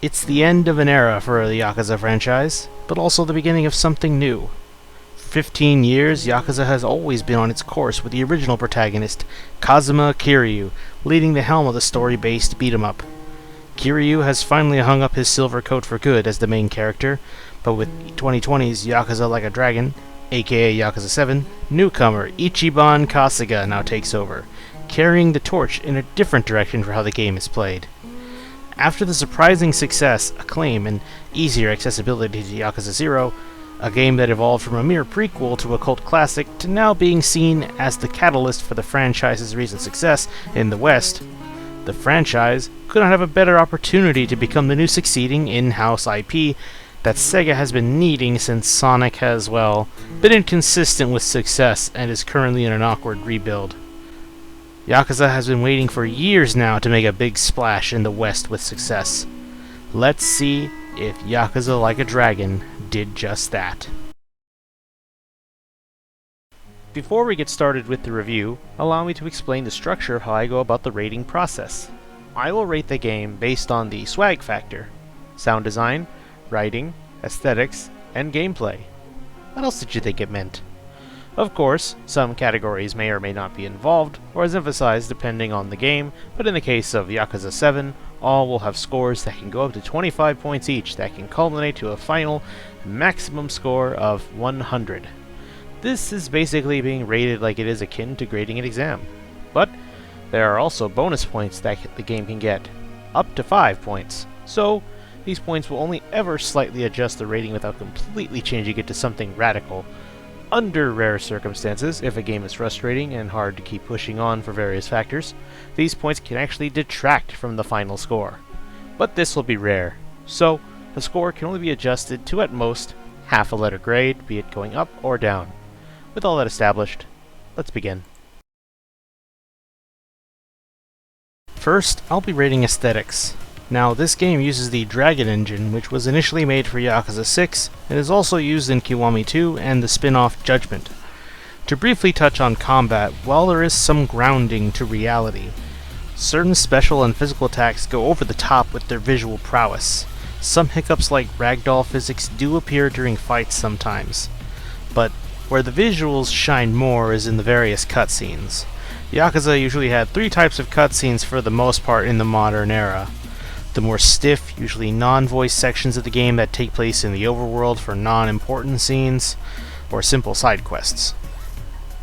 It's the end of an era for the Yakuza franchise, but also the beginning of something new. For 15 years, Yakuza has always been on its course with the original protagonist, Kazuma Kiryu, leading the helm of the story-based beat-em-up. Kiryu has finally hung up his silver coat for good as the main character, but with 2020's Yakuza Like a Dragon, aka Yakuza 7, newcomer Ichiban Kasuga now takes over, carrying the torch in a different direction for how the game is played. After the surprising success, acclaim, and easier accessibility to Yakuza 0, a game that evolved from a mere prequel to a cult classic to now being seen as the catalyst for the franchise's recent success in the West, the franchise could not have a better opportunity to become the new succeeding in-house IP that Sega has been needing since Sonic has, well, been inconsistent with success and is currently in an awkward rebuild. Yakuza has been waiting for years now to make a big splash in the West with success. Let's see if Yakuza Like a Dragon did just that. Before we get started with the review, allow me to explain the structure of how I go about the rating process. I will rate the game based on the swag factor: sound design, writing, aesthetics, and gameplay. What else did you think it meant? Of course, some categories may or may not be involved, or as emphasized depending on the game, but in the case of Yakuza 7, all will have scores that can go up to 25 points each that can culminate to a final maximum score of 100. This is basically being rated like it is akin to grading an exam. But there are also bonus points that the game can get, up to 5 points. So these points will only ever slightly adjust the rating without completely changing it to something radical. Under rare circumstances, if a game is frustrating and hard to keep pushing on for various factors, these points can actually detract from the final score. But this will be rare, so the score can only be adjusted to at most half a letter grade, be it going up or down. With all that established, let's begin. First, I'll be rating aesthetics. Now, this game uses the Dragon engine, which was initially made for Yakuza 6, and is also used in Kiwami 2 and the spin-off Judgment. To briefly touch on combat, while there is some grounding to reality, certain special and physical attacks go over the top with their visual prowess. Some hiccups like ragdoll physics do appear during fights sometimes, but where the visuals shine more is in the various cutscenes. Yakuza usually had 3 types of cutscenes for the most part in the modern era. The more stiff, usually non-voice sections of the game that take place in the overworld for non-important scenes, or simple side quests.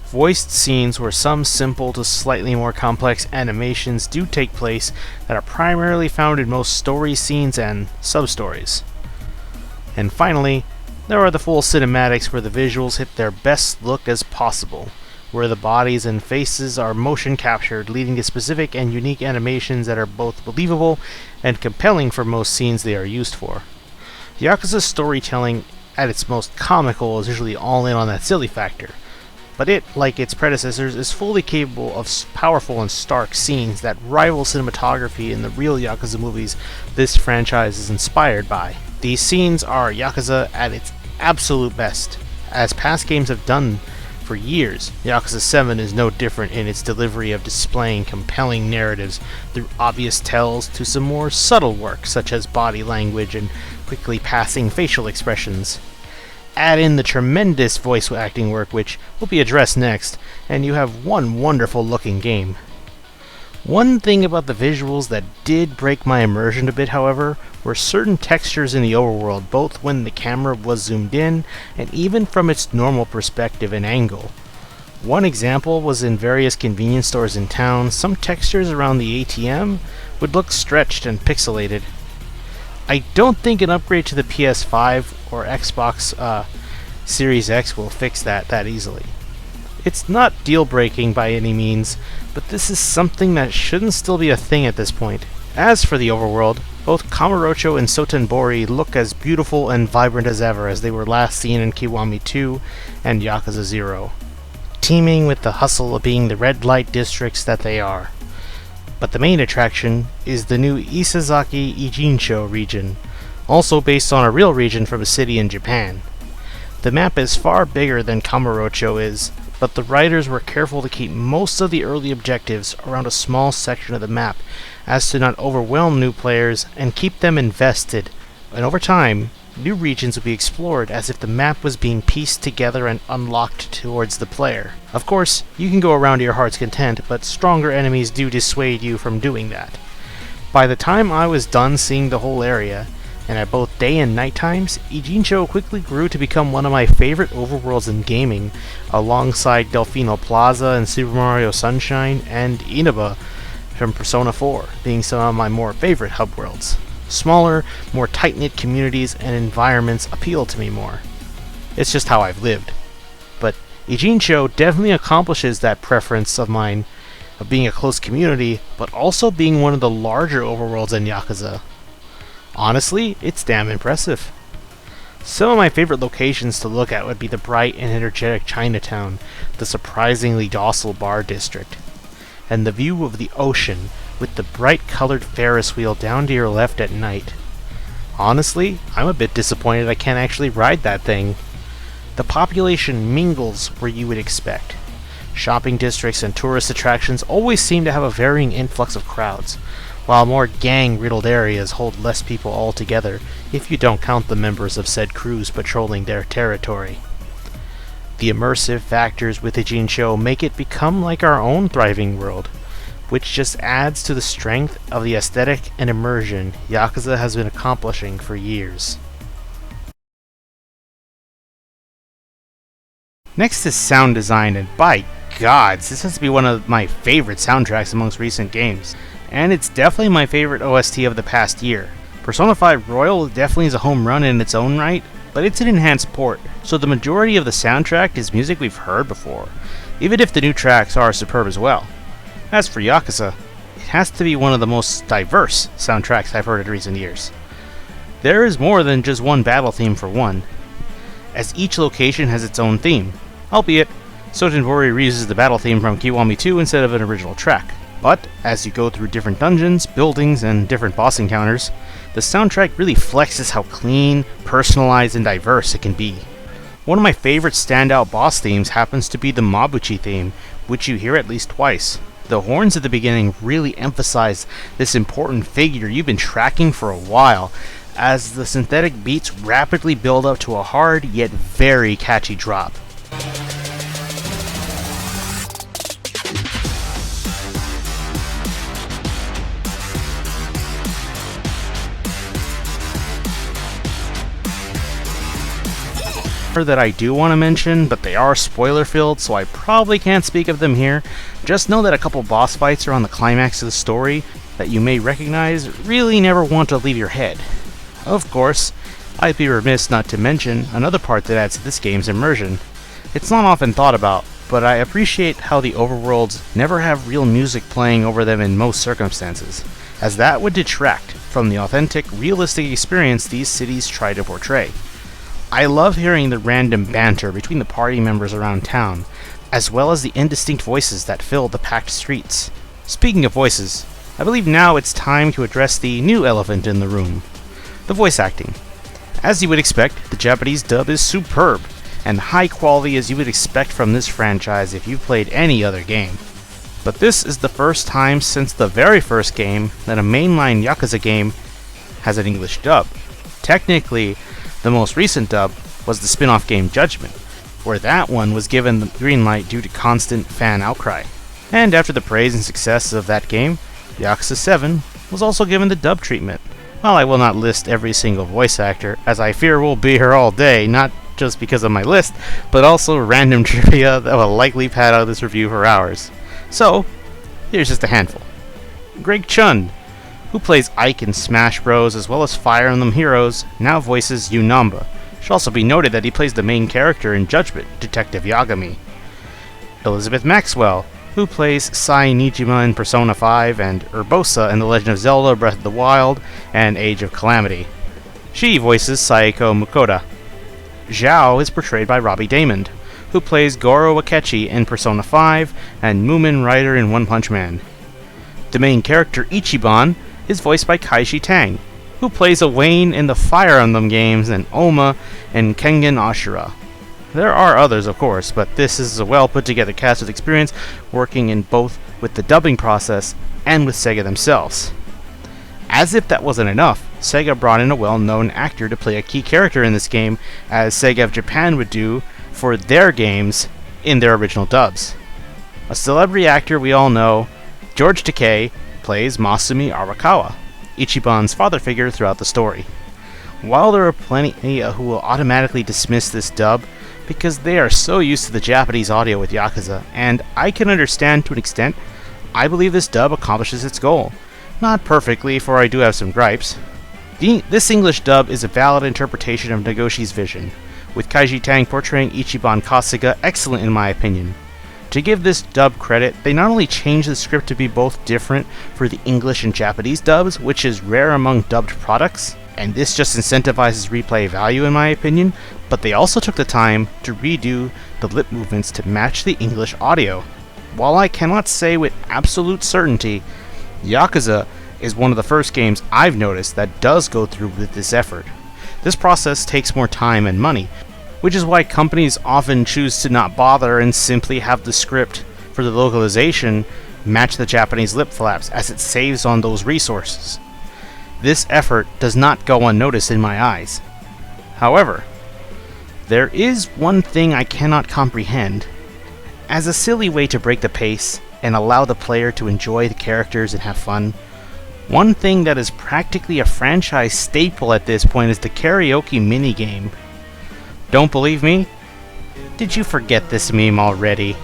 Voiced scenes where some simple to slightly more complex animations do take place that are primarily found in most story scenes and sub-stories. And finally, there are the full cinematics where the visuals hit their best look as possible, where the bodies and faces are motion captured, leading to specific and unique animations that are both believable and compelling for most scenes they are used for. Yakuza's storytelling at its most comical is usually all in on that silly factor, but it, like its predecessors, is fully capable of powerful and stark scenes that rival cinematography in the real Yakuza movies this franchise is inspired by. These scenes are Yakuza at its absolute best. As past games have done for years, Yakuza 7 is no different in its delivery of displaying compelling narratives through obvious tells to some more subtle work such as body language and quickly passing facial expressions. Add in the tremendous voice acting work, which will be addressed next, and you have one wonderful looking game. One thing about the visuals that did break my immersion a bit, however, were certain textures in the overworld, both when the camera was zoomed in and even from its normal perspective and angle. One example was in various convenience stores in town. Some textures around the ATM would look stretched and pixelated. I don't think an upgrade to the PS5 or Xbox Series X will fix that easily. It's not deal-breaking by any means, but this is something that shouldn't still be a thing at this point. As for the overworld, both Kamurocho and Sotenbori look as beautiful and vibrant as ever as they were last seen in Kiwami 2 and Yakuza 0, teeming with the hustle of being the red light districts that they are. But the main attraction is the new Isazaki Ijincho region, also based on a real region from a city in Japan. The map is far bigger than Kamurocho is, but the writers were careful to keep most of the early objectives around a small section of the map, as to not overwhelm new players and keep them invested. And over time, new regions would be explored as if the map was being pieced together and unlocked towards the player. Of course, you can go around to your heart's content, but stronger enemies do dissuade you from doing that. By the time I was done seeing the whole area, and at both day and night times, Ijincho quickly grew to become one of my favorite overworlds in gaming, alongside Delfino Plaza in Super Mario Sunshine and Inaba from Persona 4, being some of my more favorite hub worlds. Smaller, more tight-knit communities and environments appeal to me more. It's just how I've lived. But Ijincho definitely accomplishes that preference of mine of being a close community, but also being one of the larger overworlds in Yakuza. Honestly, it's damn impressive. Some of my favorite locations to look at would be the bright and energetic Chinatown, the surprisingly docile bar district, and the view of the ocean with the bright colored Ferris wheel down to your left at night. Honestly, I'm a bit disappointed I can't actually ride that thing. The population mingles where you would expect. Shopping districts and tourist attractions always seem to have a varying influx of crowds, while more gang-riddled areas hold less people altogether, if you don't count the members of said crews patrolling their territory. The immersive factors with Ijincho make it become like our own thriving world, which just adds to the strength of the aesthetic and immersion Yakuza has been accomplishing for years. Next is sound design, and by gods, this has to be one of my favorite soundtracks amongst recent games. And it's definitely my favorite OST of the past year. Persona 5 Royal definitely is a home run in its own right, but it's an enhanced port, so the majority of the soundtrack is music we've heard before, even if the new tracks are superb as well. As for Yakuza, it has to be one of the most diverse soundtracks I've heard in recent years. There is more than just one battle theme for one, as each location has its own theme, albeit Sotenbori reuses the battle theme from Kiwami 2 instead of an original track. But, as you go through different dungeons, buildings, and different boss encounters, the soundtrack really flexes how clean, personalized, and diverse it can be. One of my favorite standout boss themes happens to be the Mabuchi theme, which you hear at least twice. The horns at the beginning really emphasize this important figure you've been tracking for a while, as the synthetic beats rapidly build up to a hard yet very catchy drop. That I do want to mention, but they are spoiler filled, so I probably can't speak of them here. Just know that a couple boss fights around the climax of the story that you may recognize really never want to leave your head. Of course, I'd be remiss not to mention another part that adds to this game's immersion. It's not often thought about, but I appreciate how the overworlds never have real music playing over them in most circumstances, as that would detract from the authentic, realistic experience these cities try to portray. I love hearing the random banter between the party members around town, as well as the indistinct voices that fill the packed streets. Speaking of voices, I believe now it's time to address the new elephant in the room, the voice acting. As you would expect, the Japanese dub is superb, and high quality as you would expect from this franchise if you've played any other game. But this is the first time since the very first game that a mainline Yakuza game has an English dub. Technically, the most recent dub was the spin-off game Judgment, where that one was given the green light due to constant fan outcry. And after the praise and success of that game, Yakuza 7 was also given the dub treatment. While I will not list every single voice actor, as I fear we'll be here all day, not just because of my list, but also random trivia that will likely pad out this review for hours. So, here's just a handful. Greg Chun, who plays Ike in Smash Bros. As well as Fire Emblem Heroes, now voices Yunamba. It should also be noted that he plays the main character in Judgment, Detective Yagami. Elizabeth Maxwell, who plays Sai Nijima in Persona 5 and Urbosa in The Legend of Zelda Breath of the Wild and Age of Calamity. She voices Saeko Mukoda. Zhao is portrayed by Robbie Daymond, who plays Goro Akechi in Persona 5 and Moomin Rider in One Punch Man. The main character Ichiban is voiced by Kaishi Tang, who plays Wayne in the Fire Emblem games and Oma in Kengan Ashura. There are others, of course, but this is a well put together cast with experience working in both with the dubbing process and with Sega themselves. As if that wasn't enough, Sega brought in a well-known actor to play a key character in this game, as Sega of Japan would do for their games in their original dubs. A celebrity actor we all know, George Takei, plays Masumi Arakawa, Ichiban's father figure throughout the story. While there are plenty who will automatically dismiss this dub because they are so used to the Japanese audio with Yakuza, and I can understand to an extent, I believe this dub accomplishes its goal. Not perfectly, for I do have some gripes. This English dub is a valid interpretation of Nagoshi's vision, with Kaiji Tang portraying Ichiban Kasuga excellent in my opinion. To give this dub credit, they not only changed the script to be both different for the English and Japanese dubs, which is rare among dubbed products, and this just incentivizes replay value in my opinion, but they also took the time to redo the lip movements to match the English audio. While I cannot say with absolute certainty, Yakuza is one of the first games I've noticed that does go through with this effort. This process takes more time and money, which is why companies often choose to not bother and simply have the script for the localization match the Japanese lip flaps, as it saves on those resources. This effort does not go unnoticed in my eyes. However, there is one thing I cannot comprehend. As a silly way to break the pace and allow the player to enjoy the characters and have fun, one thing that is practically a franchise staple at this point is the karaoke minigame. Don't believe me? Did you forget this meme already?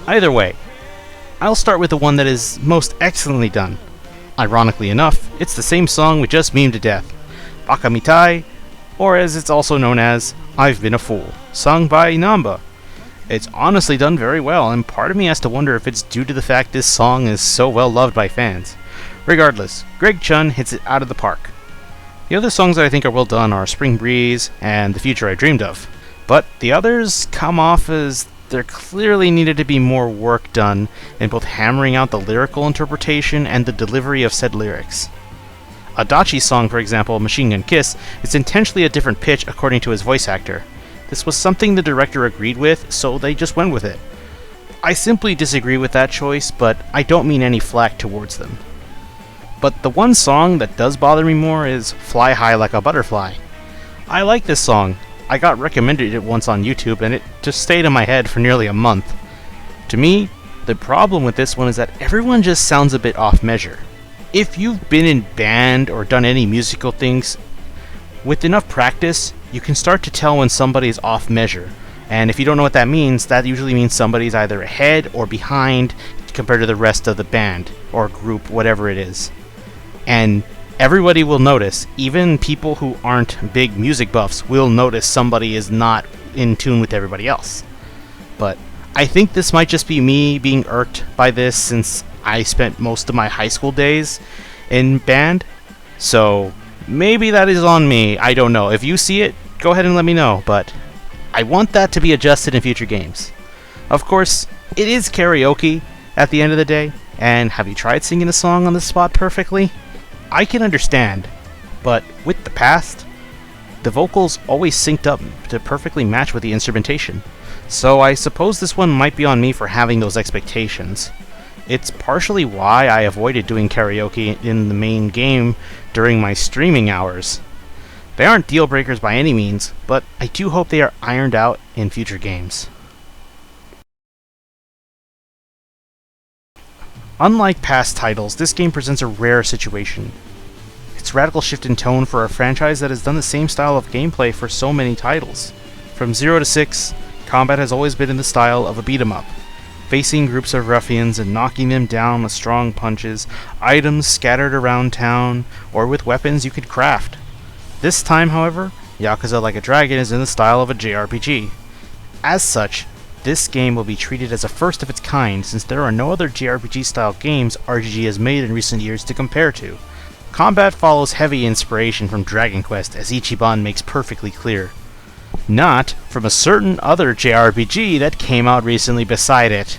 Either way, I'll start with the one that is most excellently done. Ironically enough, it's the same song we just memed to death, Baka Mitai, or as it's also known as, I've Been a Fool, sung by Namba. It's honestly done very well, and part of me has to wonder if it's due to the fact this song is so well loved by fans. Regardless, Greg Chun hits it out of the park. The other songs that I think are well done are Spring Breeze and The Future I Dreamed Of, but the others come off as there clearly needed to be more work done in both hammering out the lyrical interpretation and the delivery of said lyrics. Adachi's song, for example, Machine Gun Kiss, is intentionally a different pitch according to his voice actor. This was something the director agreed with, so they just went with it. I simply disagree with that choice, but I don't mean any flack towards them. But the one song that does bother me more is Fly High Like a Butterfly. I like this song. I got recommended it once on YouTube, and it just stayed in my head for nearly a month. To me, the problem with this one is that everyone just sounds a bit off measure. If you've been in band or done any musical things, with enough practice, you can start to tell when somebody is off measure. And if you don't know what that usually means somebody's either ahead or behind compared to the rest of the band or group, whatever it is. And everybody will notice, even people who aren't big music buffs will notice somebody is not in tune with everybody else. But I think this might just be me being irked by this since I spent most of my high school days in band. So maybe that is on me, I don't know. If you see it, go ahead and let me know, but I want that to be adjusted in future games. Of course, it is karaoke at the end of the day, and have you tried singing a song on the spot perfectly? I can understand, but with the past, the vocals always synced up to perfectly match with the instrumentation, so I suppose this one might be on me for having those expectations. It's partially why I avoided doing karaoke in the main game during my streaming hours. They aren't deal breakers by any means, but I do hope they are ironed out in future games. Unlike past titles, this game presents a rare situation. Its radical shift in tone for a franchise that has done the same style of gameplay for so many titles. From 0 to 6, combat has always been in the style of a beat-em-up, facing groups of ruffians and knocking them down with strong punches, items scattered around town, or with weapons you could craft. This time, however, Yakuza Like a Dragon is in the style of a JRPG. As such, this game will be treated as a first of its kind since there are no other JRPG-style games RGG has made in recent years to compare to. Combat follows heavy inspiration from Dragon Quest, as Ichiban makes perfectly clear. not from a certain other JRPG that came out recently beside it.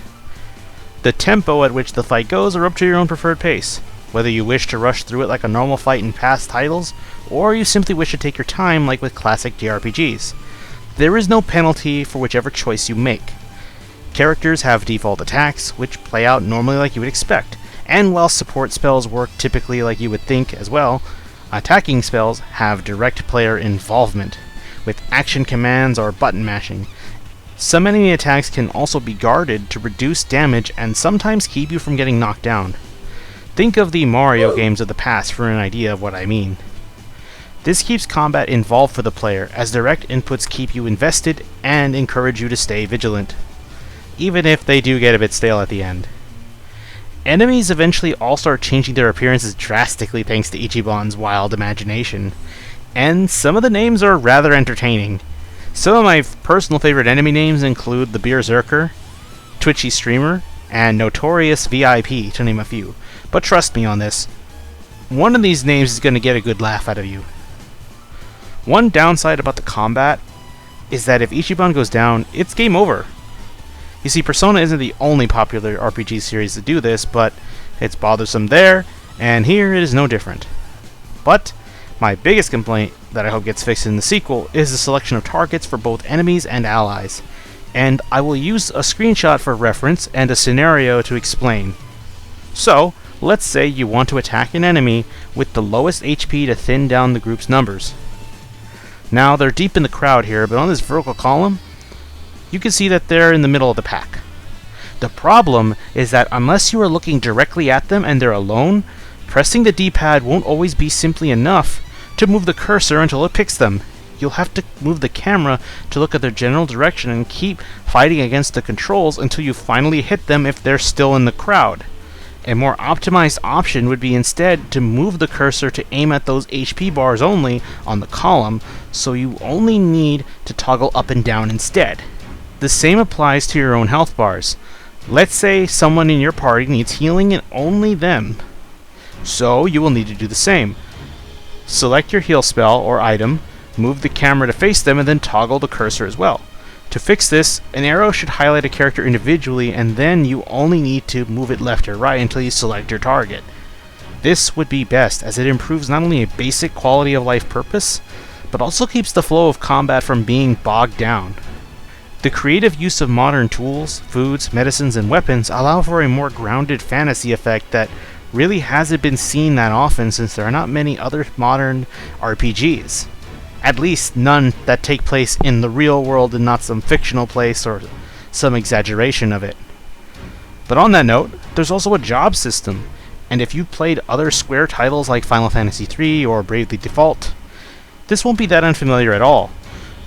The tempo at which the fight goes are up to your own preferred pace, whether you wish to rush through it like a normal fight in past titles, or you simply wish to take your time like with classic JRPGs. There is no penalty for whichever choice you make. Characters have default attacks, which play out normally like you would expect, and while support spells work typically like you would think as well, attacking spells have direct player involvement, with action commands or button mashing. Some enemy attacks can also be guarded to reduce damage and sometimes keep you from getting knocked down. Think of the Mario games of the past for an idea of what I mean. This keeps combat involved for the player, as direct inputs keep you invested and encourage you to stay vigilant, even if they do get a bit stale at the end. Enemies eventually all start changing their appearances drastically thanks to Ichiban's wild imagination, and some of the names are rather entertaining. Some of my personal favorite enemy names include the Berserker, Twitchy Streamer, and Notorious VIP, to name a few. But trust me on this, one of these names is going to get a good laugh out of you. One downside about the combat is that if Ichiban goes down, it's game over. You see, Persona isn't the only popular RPG series to do this, but it's bothersome there, and here it is no different. But my biggest complaint that I hope gets fixed in the sequel is the selection of targets for both enemies and allies, and I will use a screenshot for reference and a scenario to explain. So, let's say you want to attack an enemy with the lowest HP to thin down the group's numbers. Now, they're deep in the crowd here, but on this vertical column, you can see that they're in the middle of the pack. The problem is that unless you are looking directly at them and they're alone, pressing the D-pad won't always be simply enough to move the cursor until it picks them. You'll have to move the camera to look at their general direction and keep fighting against the controls until you finally hit them if they're still in the crowd. A more optimized option would be instead to move the cursor to aim at those HP bars only on the column, so you only need to toggle up and down instead. The same applies to your own health bars. Let's say someone in your party needs healing and only them. So you will need to do the same. Select your heal spell or item, move the camera to face them, and then toggle the cursor as well. To fix this, an arrow should highlight a character individually, and then you only need to move it left or right until you select your target. This would be best, as it improves not only a basic quality of life purpose, but also keeps the flow of combat from being bogged down. The creative use of modern tools, foods, medicines, and weapons allow for a more grounded fantasy effect that really hasn't been seen that often since there are not many other modern RPGs. At least none that take place in the real world and not some fictional place or some exaggeration of it. But on that note, there's also a job system, and if you've played other Square titles like Final Fantasy III or Bravely Default, this won't be that unfamiliar at all.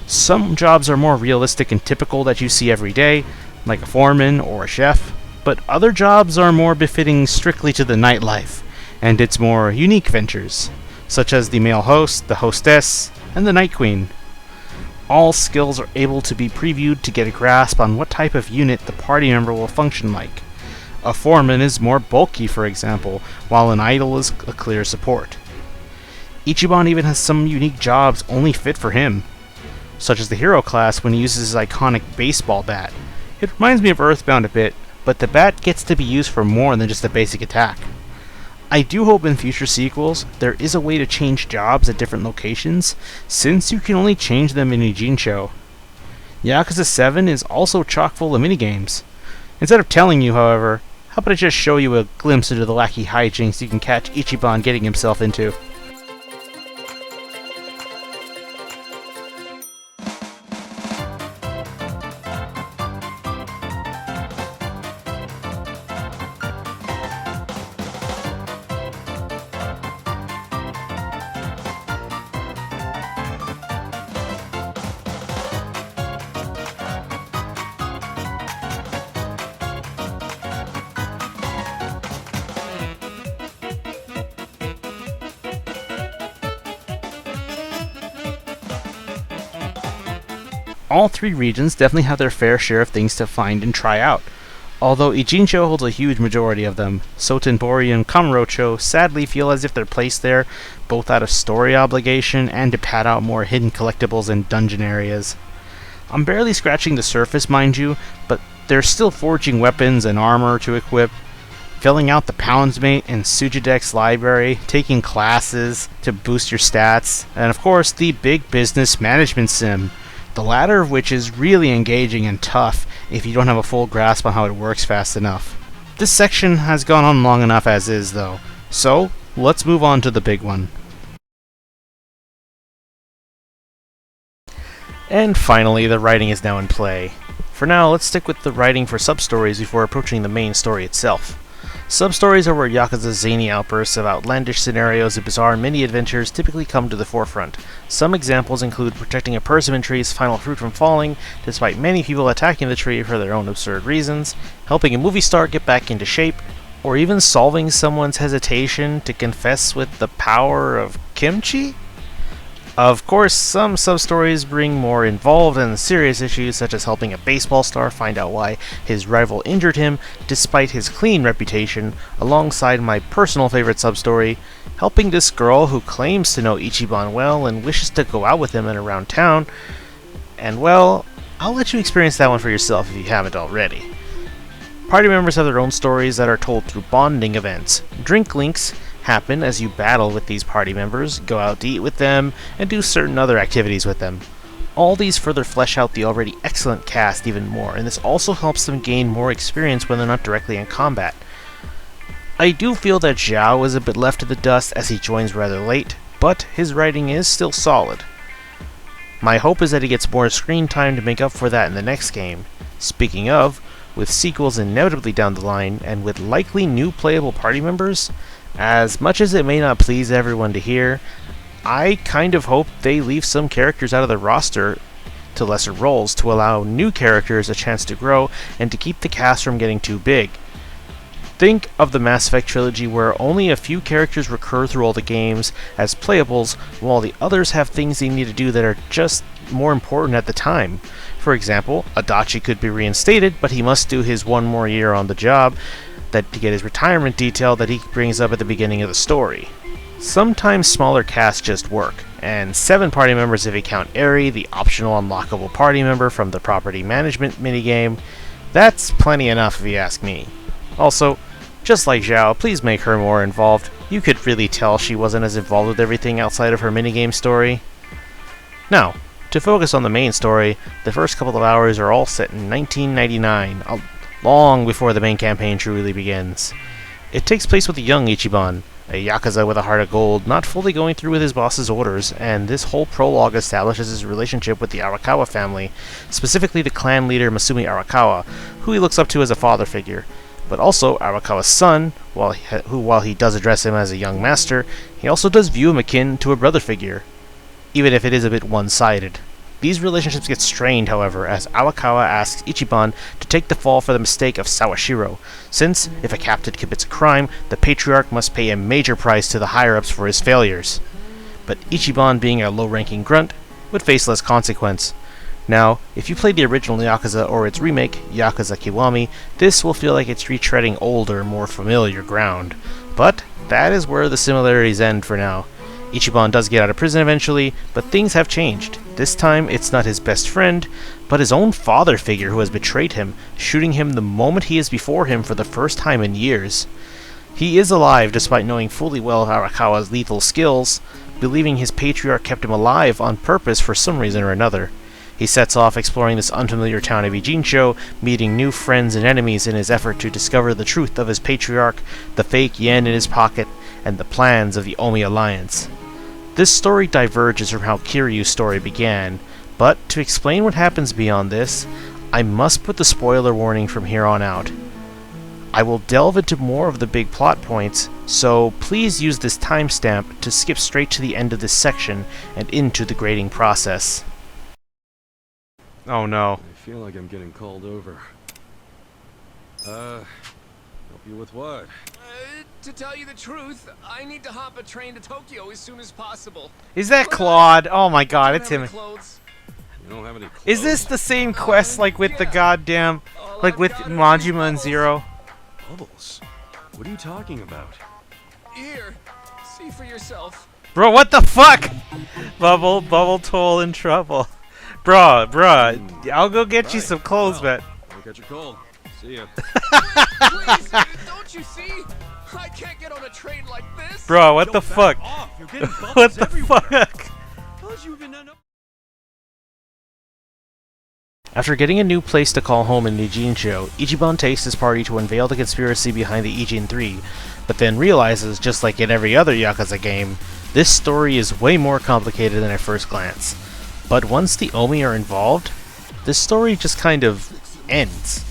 Some jobs are more realistic and typical that you see every day, like a foreman or a chef, but other jobs are more befitting strictly to the nightlife, and its more unique ventures, such as the male host, the hostess, and the night queen. All skills are able to be previewed to get a grasp on what type of unit the party member will function like. A foreman is more bulky, for example, while an idol is a clear support. Ichiban even has some unique jobs only fit for him, such as the hero class when he uses his iconic baseball bat. It reminds me of Earthbound a bit, but the bat gets to be used for more than just a basic attack. I do hope in future sequels there is a way to change jobs at different locations, since you can only change them in Ijincho. Yakuza 7 is also chock full of minigames. Instead of telling you, however, how about I just show you a glimpse into the wacky hijinks you can catch Ichiban getting himself into. All three regions definitely have their fair share of things to find and try out, although Ijincho holds a huge majority of them. Sotenbori and Kamurocho sadly feel as if they're placed there both out of story obligation and to pad out more hidden collectibles and dungeon areas. I'm barely scratching the surface, mind you, but they're still forging weapons and armor to equip, filling out the Poundsmate and Sujidek's library, taking classes to boost your stats, and of course the big business management sim, the latter of which is really engaging and tough if you don't have a full grasp on how it works fast enough. This section has gone on long enough as is though, so let's move on to the big one. And finally, the writing is now in play. For now, let's stick with the writing for sub-stories before approaching the main story itself. Sub-stories are where Yakuza's zany outbursts of outlandish scenarios and bizarre mini-adventures typically come to the forefront. Some examples include protecting a persimmon tree's final fruit from falling, despite many people attacking the tree for their own absurd reasons, helping a movie star get back into shape, or even solving someone's hesitation to confess with the power of kimchi? Of course, some sub-stories bring more involved and serious issues, such as helping a baseball star find out why his rival injured him despite his clean reputation, alongside my personal favorite sub-story, helping this girl who claims to know Ichiban well and wishes to go out with him and around town, and well, I'll let you experience that one for yourself if you haven't already. Party members have their own stories that are told through bonding events. Drink links happen as you battle with these party members, go out to eat with them, and do certain other activities with them. All these further flesh out the already excellent cast even more, and this also helps them gain more experience when they're not directly in combat. I do feel that Zhao is a bit left to the dust as he joins rather late, but his writing is still solid. My hope is that he gets more screen time to make up for that in the next game. Speaking of, with sequels inevitably down the line, and with likely new playable party members, as much as it may not please everyone to hear, I kind of hope they leave some characters out of the roster to lesser roles to allow new characters a chance to grow and to keep the cast from getting too big. Think of the Mass Effect trilogy where only a few characters recur through all the games as playables, while the others have things they need to do that are just more important at the time. For example, Adachi could be reinstated, but he must do his one more year on the job to get his retirement detail that he brings up at the beginning of the story. Sometimes smaller casts just work, and 7 party members if you count Eri, the optional unlockable party member from the property management minigame. That's plenty enough if you ask me. Also, just like Zhao, please make her more involved. You could really tell she wasn't as involved with everything outside of her minigame story. Now, to focus on the main story, the first couple of hours are all set in 1999, long before the main campaign truly begins. It takes place with a young Ichiban, a Yakuza with a heart of gold, not fully going through with his boss's orders, and this whole prologue establishes his relationship with the Arakawa family, specifically the clan leader Masumi Arakawa, who he looks up to as a father figure, but also Arakawa's son, while he does address him as a young master, he also does view him akin to a brother figure, even if it is a bit one-sided. These relationships get strained, however, as Arakawa asks Ichiban to take the fall for the mistake of Sawashiro, since, if a captain commits a crime, the patriarch must pay a major price to the higher-ups for his failures. But Ichiban, being a low-ranking grunt, would face less consequence. Now, if you played the original Yakuza or its remake, Yakuza Kiwami, this will feel like it's retreading older, more familiar ground. But that is where the similarities end for now. Ichiban does get out of prison eventually, but things have changed. This time, it's not his best friend, but his own father figure who has betrayed him, shooting him the moment he is before him for the first time in years. He is alive despite knowing fully well Arakawa's lethal skills, believing his patriarch kept him alive on purpose for some reason or another. He sets off exploring this unfamiliar town of Ijincho, meeting new friends and enemies in his effort to discover the truth of his patriarch, the fake yen in his pocket, and the plans of the Omi Alliance. This story diverges from how Kiryu's story began, but to explain what happens beyond this, I must put the spoiler warning from here on out. I will delve into more of the big plot points, so please use this timestamp to skip straight to the end of this section and into the grading process. Oh no. I feel like I'm getting called over. Help you with what? To tell you the truth, I need to hop a train to Tokyo as soon as possible. Is that Claude? Oh my god, it's him. You don't have any clothes? Is this the same quest like with the goddamn, like with Majima and Zero? Bubbles? What are you talking about? Here, see for yourself. Bro, what the fuck? Bubble Toll in trouble. Bruh, I'll go get you some clothes, well, man. Don't catch a cold. See ya. Please, don't you see? I can't get on a train like this. Bro, what Yo, the back fuck? off. You're getting What bumps the everywhere. fuck? How'd you even end up? After getting a new place to call home in Nijincho, Ichiban takes his party to unveil the conspiracy behind the Ijin 3, but then realizes, just like in every other Yakuza game, this story is way more complicated than at first glance. But once the Omi are involved, this story just kind of ends.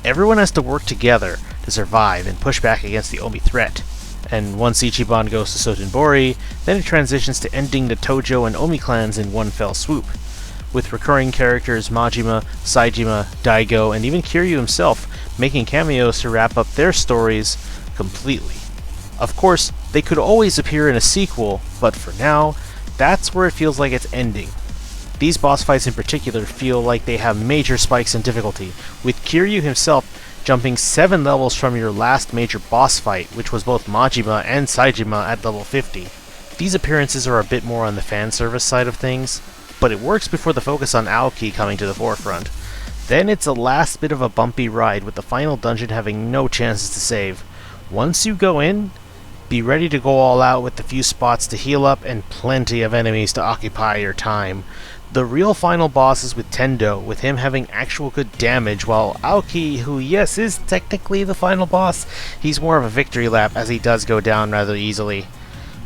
Everyone has to work together to survive and push back against the Omi threat. And once Ichiban goes to Sotenbori, then it transitions to ending the Tojo and Omi clans in one fell swoop, with recurring characters Majima, Saejima, Daigo, and even Kiryu himself making cameos to wrap up their stories completely. Of course, they could always appear in a sequel, but for now, that's where it feels like it's ending. These boss fights in particular feel like they have major spikes in difficulty, with Kiryu himself jumping 7 levels from your last major boss fight, which was both Majima and Saejima at level 50. These appearances are a bit more on the fan service side of things, but it works before the focus on Aoki coming to the forefront. Then it's a last bit of a bumpy ride, with the final dungeon having no chances to save. Once you go in, be ready to go all out with a few spots to heal up and plenty of enemies to occupy your time. The real final boss is with Tendo, with him having actual good damage, while Aoki, who yes is technically the final boss, he's more of a victory lap as he does go down rather easily.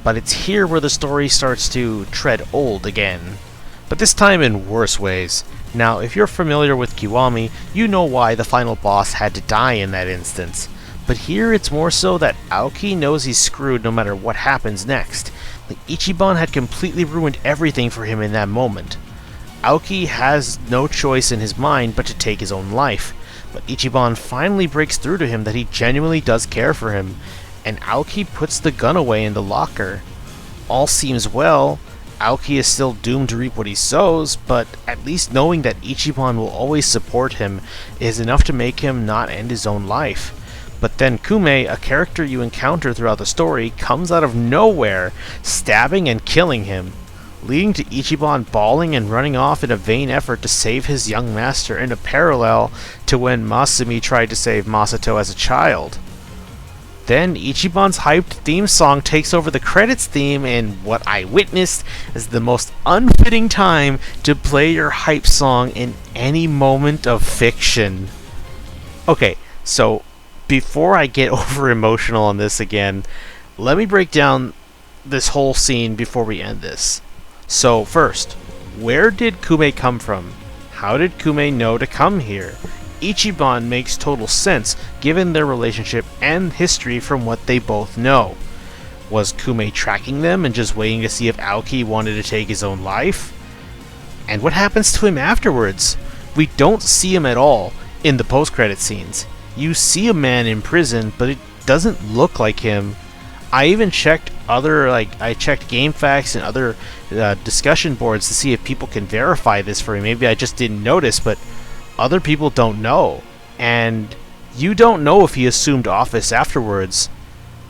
But it's here where the story starts to tread old again. But this time in worse ways. Now, if you're familiar with Kiwami, you know why the final boss had to die in that instance. But here it's more so that Aoki knows he's screwed no matter what happens next. Like, Ichiban had completely ruined everything for him in that moment. Aoki has no choice in his mind but to take his own life, but Ichiban finally breaks through to him that he genuinely does care for him, and Aoki puts the gun away in the locker. All seems well. Aoki is still doomed to reap what he sows, but at least knowing that Ichiban will always support him is enough to make him not end his own life. But then Kume, a character you encounter throughout the story, comes out of nowhere, stabbing and killing him, leading to Ichiban bawling and running off in a vain effort to save his young master, in a parallel to when Masumi tried to save Masato as a child. Then Ichiban's hyped theme song takes over the credits theme in what I witnessed as the most unfitting time to play your hype song in any moment of fiction. Okay, so before I get over emotional on this again, let me break down this whole scene before we end this. So first, where did Kume come from? How did Kume know to come here? Ichiban makes total sense given their relationship and history from what they both know. Was Kume tracking them and just waiting to see if Aoki wanted to take his own life? And what happens to him afterwards? We don't see him at all in the post-credit scenes. You see a man in prison, but it doesn't look like him. I even checked I checked GameFAQs and other discussion boards to see if people can verify this for me. Maybe I just didn't notice, but other people don't know. And you don't know if he assumed office afterwards.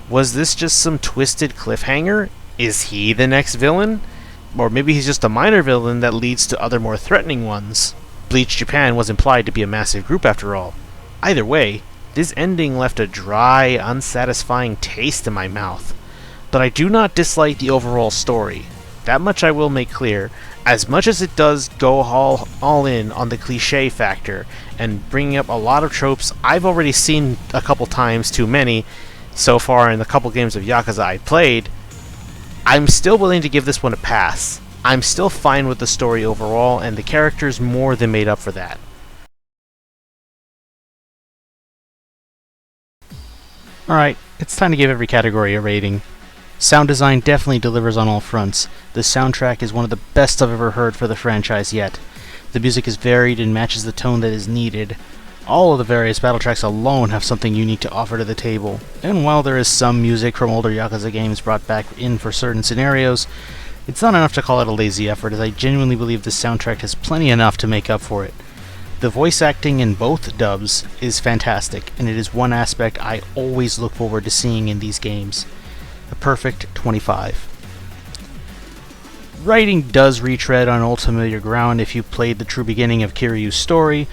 Was this just some twisted cliffhanger? Is he the next villain? Or maybe he's just a minor villain that leads to other more threatening ones. Bleach Japan was implied to be a massive group after all. Either way, this ending left a dry, unsatisfying taste in my mouth. But I do not dislike the overall story. That much I will make clear, as much as it does go all in on the cliché factor, and bringing up a lot of tropes I've already seen a couple times too many so far in the couple games of Yakuza I played. I'm still willing to give this one a pass. I'm still fine with the story overall, and the characters more than made up for that. Alright, it's time to give every category a rating. Sound design definitely delivers on all fronts. The soundtrack is one of the best I've ever heard for the franchise yet. The music is varied and matches the tone that is needed. All of the various battle tracks alone have something unique to offer to the table. And while there is some music from older Yakuza games brought back in for certain scenarios, it's not enough to call it a lazy effort, as I genuinely believe this soundtrack has plenty enough to make up for it. The voice acting in both dubs is fantastic, and it is one aspect I always look forward to seeing in these games. A perfect 25. writing does retread on old familiar ground if you played the true beginning of Kiryu's story.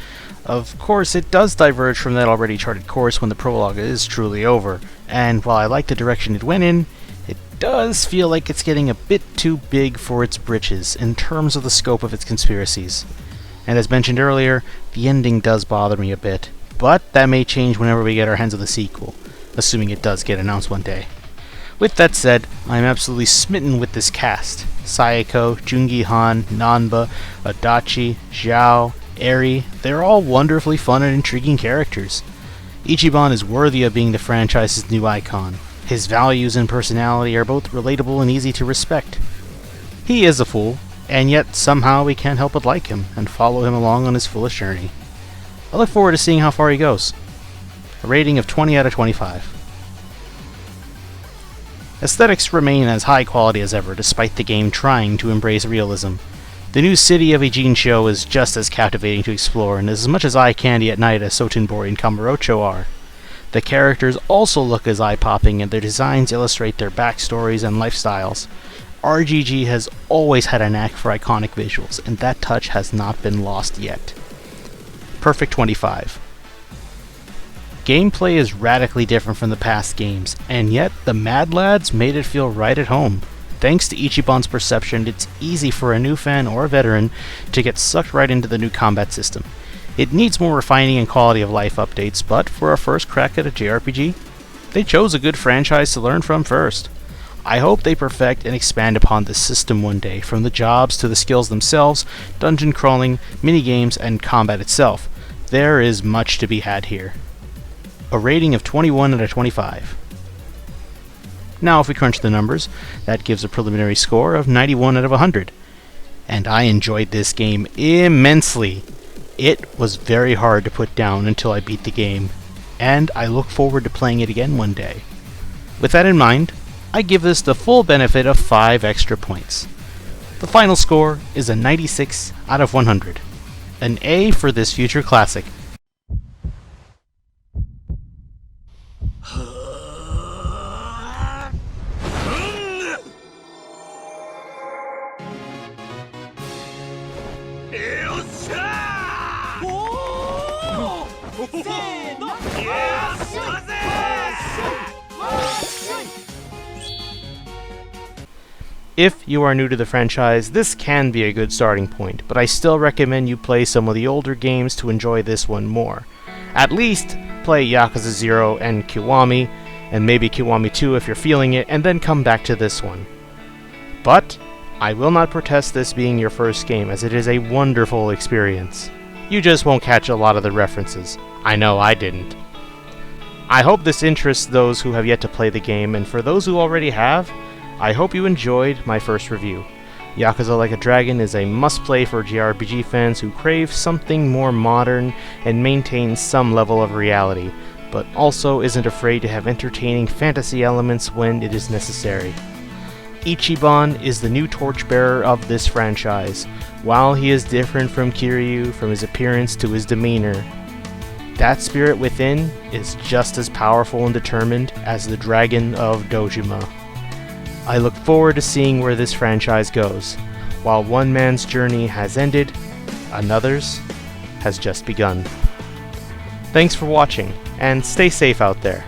Of course, it does diverge from that already charted course when the prologue is truly over, and while I like the direction it went in, it does feel like it's getting a bit too big for its britches in terms of the scope of its conspiracies. And as mentioned earlier, the ending does bother me a bit, but that may change whenever we get our hands on the sequel, assuming it does get announced one day. With that said, I am absolutely smitten with this cast. Sayako, Jungi Han, Nanba, Adachi, Zhao, Eri, they're all wonderfully fun and intriguing characters. Ichiban is worthy of being the franchise's new icon. His values and personality are both relatable and easy to respect. He is a fool, and yet somehow we can't help but like him and follow him along on his foolish journey. I look forward to seeing how far he goes. A rating of 20 out of 25. Aesthetics remain as high quality as ever, despite the game trying to embrace realism. The new city of Ijincho is just as captivating to explore, and is as much as eye candy at night as Sotenbori and Kamurocho are. The characters also look as eye-popping, and their designs illustrate their backstories and lifestyles. RGG has always had a knack for iconic visuals, and that touch has not been lost yet. Perfect 25. Gameplay is radically different from the past games, and yet the Mad Lads made it feel right at home. Thanks to Ichiban's perception, it's easy for a new fan or a veteran to get sucked right into the new combat system. It needs more refining and quality of life updates, but for a first crack at a JRPG, they chose a good franchise to learn from first. I hope they perfect and expand upon this system one day, from the jobs to the skills themselves, dungeon crawling, minigames, and combat itself. There is much to be had here. A rating of 21 out of 25. Now if we crunch the numbers, that gives a preliminary score of 91 out of 100. And I enjoyed this game immensely. It was very hard to put down until I beat the game, and I look forward to playing it again one day. With that in mind, I give this the full benefit of 5 extra points. The final score is a 96 out of 100. An A for this future classic. If you are new to the franchise, this can be a good starting point, but I still recommend you play some of the older games to enjoy this one more. At least play Yakuza 0 and Kiwami, and maybe Kiwami 2 if you're feeling it, and then come back to this one. But I will not protest this being your first game, as it is a wonderful experience. You just won't catch a lot of the references. I know I didn't. I hope this interests those who have yet to play the game, and for those who already have, I hope you enjoyed my first review. Yakuza Like a Dragon is a must-play for JRPG fans who crave something more modern and maintains some level of reality, but also isn't afraid to have entertaining fantasy elements when it is necessary. Ichiban is the new torchbearer of this franchise. While he is different from Kiryu, from his appearance to his demeanor, that spirit within is just as powerful and determined as the Dragon of Dojima. I look forward to seeing where this franchise goes. While one man's journey has ended, another's has just begun. Thanks for watching, and stay safe out there.